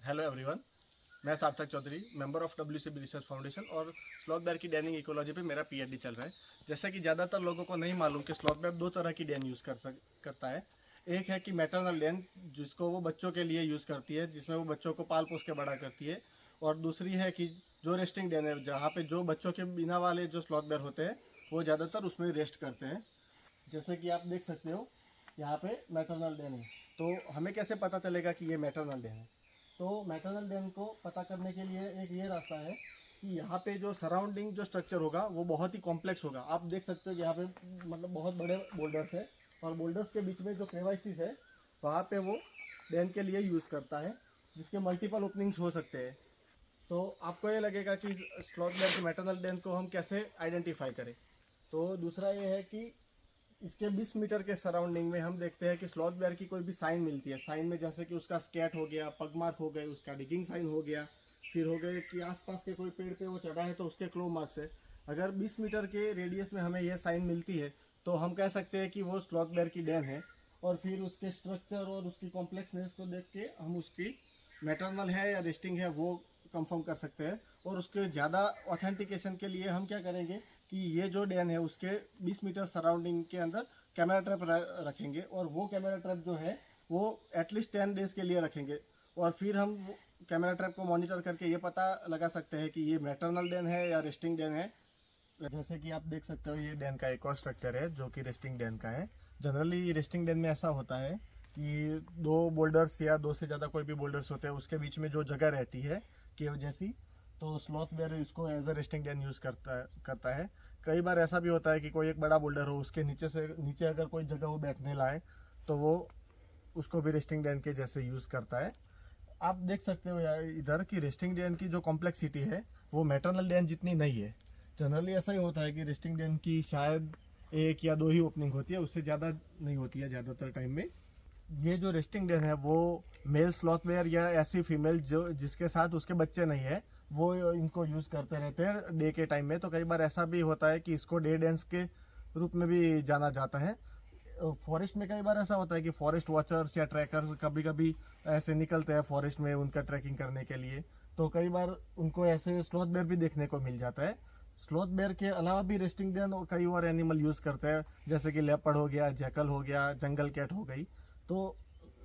Hello everyone, मैं Sarthak Chaudhary, member of WCB research foundation और sloth bear की डैनिंग इकोलॉजी पे मेरा PhD चल रहा है। जैसा कि ज़्यादातर लोगों को नहीं मालूम कि स्लॉथ बेयर दो तरह की डैन यूज़ करता है। एक है कि मैटरनल डैन, जिसको वो बच्चों के लिए यूज़ करती है, जिसमें वो बच्चों को पाल पोस के बड़ा करती है। और दूसरी है कि जो रेस्टिंग डैन है, जहाँ पे जो बच्चों के बिना वाले जो स्लॉथ बेयर होते हैं वो ज़्यादातर उसमें रेस्ट करते हैं। जैसे कि आप देख सकते हो, यहाँ पे मैटरनल डैन है। तो हमें कैसे पता चलेगा कि ये मैटरनल डैन है? तो मैटरनल डैन को पता करने के लिए एक ये रास्ता है कि यहाँ पे जो सराउंडिंग जो स्ट्रक्चर होगा वो बहुत ही कॉम्प्लेक्स होगा। आप देख सकते हो कि यहाँ पे मतलब बहुत बड़े बोल्डर्स है, और बोल्डर्स के बीच में जो क्रेवाइसिस है वहाँ पे वो डैन के लिए यूज़ करता है, जिसके मल्टीपल ओपनिंग्स हो सकते हैं। तो आपको ये लगेगा कि स्लॉथ बेयर के मैटरनल डैन को हम कैसे आइडेंटिफाई करें? तो दूसरा ये है कि इसके 20 मीटर के सराउंडिंग में हम देखते हैं कि स्लॉथ बेयर की कोई भी साइन मिलती है। साइन में जैसे कि उसका स्कैट हो गया, पग मार्क हो गए, उसका डिगिंग साइन हो गया, फिर हो गए कि आसपास के कोई पेड़ पे वो चढ़ा है तो उसके क्लो मार्क्स है। अगर 20 मीटर के रेडियस में हमें यह साइन मिलती है तो हम कह सकते हैं कि वो स्लॉथ बेयर की डैन है। और फिर उसके स्ट्रक्चर और उसकी कॉम्प्लेक्सनेस को देख के हम उसकी मैटरनल है या रेस्टिंग है वो कंफर्म कर सकते हैं। और उसके ज़्यादा ऑथेंटिकेशन के लिए हम क्या करेंगे कि ये जो डैन है उसके 20 मीटर सराउंडिंग के अंदर कैमरा ट्रैप रखेंगे, और वो कैमरा ट्रैप जो है वो एटलीस्ट 10 डेज के लिए रखेंगे। और फिर हम कैमरा ट्रैप को मॉनिटर करके ये पता लगा सकते हैं कि ये मैटरनल डैन है या रेस्टिंग डैन है। जैसे कि आप देख सकते हो, ये डैन का एक और स्ट्रक्चर है जो कि रेस्टिंग डैन का है। जनरली रेस्टिंग डैन में ऐसा होता है कि दो बोल्डर्स या दो से ज़्यादा कोई भी बोल्डर्स होते हैं उसके बीच में जो जगह रहती है केव जैसी, तो स्लॉथ बेयर इसको as a resting den use करता है। कई बार ऐसा भी होता है कि कोई एक बड़ा बोल्डर हो, उसके नीचे अगर कोई जगह वो बैठने लाए तो वो उसको भी रेस्टिंग डैन के जैसे यूज़ करता है। आप देख सकते हो यार इधर की रेस्टिंग डैन की जो कॉम्प्लेक्सिटी है वो मैटरनल डैन जितनी नहीं है। जनरली ऐसा ही होता है कि रेस्टिंग डैन की शायद एक या दो ही ओपनिंग होती है, उससे ज़्यादा नहीं होती है ज़्यादातर टाइम में। ये जो रेस्टिंग डैन है वो मेल स्लॉथ बेयर या ऐसी फीमेल जो जिसके साथ उसके बच्चे नहीं है वो इनको यूज़ करते रहते हैं डे के टाइम में। तो कई बार ऐसा भी होता है कि इसको डे डेंस के रूप में भी जाना जाता है। फॉरेस्ट में कई बार ऐसा होता है कि फॉरेस्ट वॉचर्स या ट्रैकर्स कभी कभी ऐसे निकलते हैं फॉरेस्ट में उनका ट्रैकिंग करने के लिए, तो कई बार उनको ऐसे स्लॉथ बेयर भी देखने को मिल जाता है। स्लॉथ बेयर के अलावा भी रेस्टिंग डैन और कई और एनिमल यूज़ करते हैं, जैसे कि लेपर्ड हो गया, जैकल हो गया, जंगल कैट हो गई। तो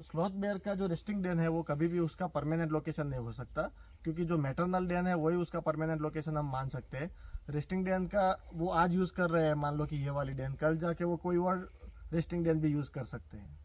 स्लॉथ बेयर का जो रेस्टिंग डैन है वो कभी भी उसका परमानेंट लोकेशन नहीं हो सकता, क्योंकि जो मैटरनल डैन है वही उसका परमानेंट लोकेशन हम मान सकते हैं। रेस्टिंग डैन का वो आज यूज़ कर रहे हैं, मान लो कि ये वाली डैन, कल जाके वो कोई और रेस्टिंग डैन भी यूज़ कर सकते हैं।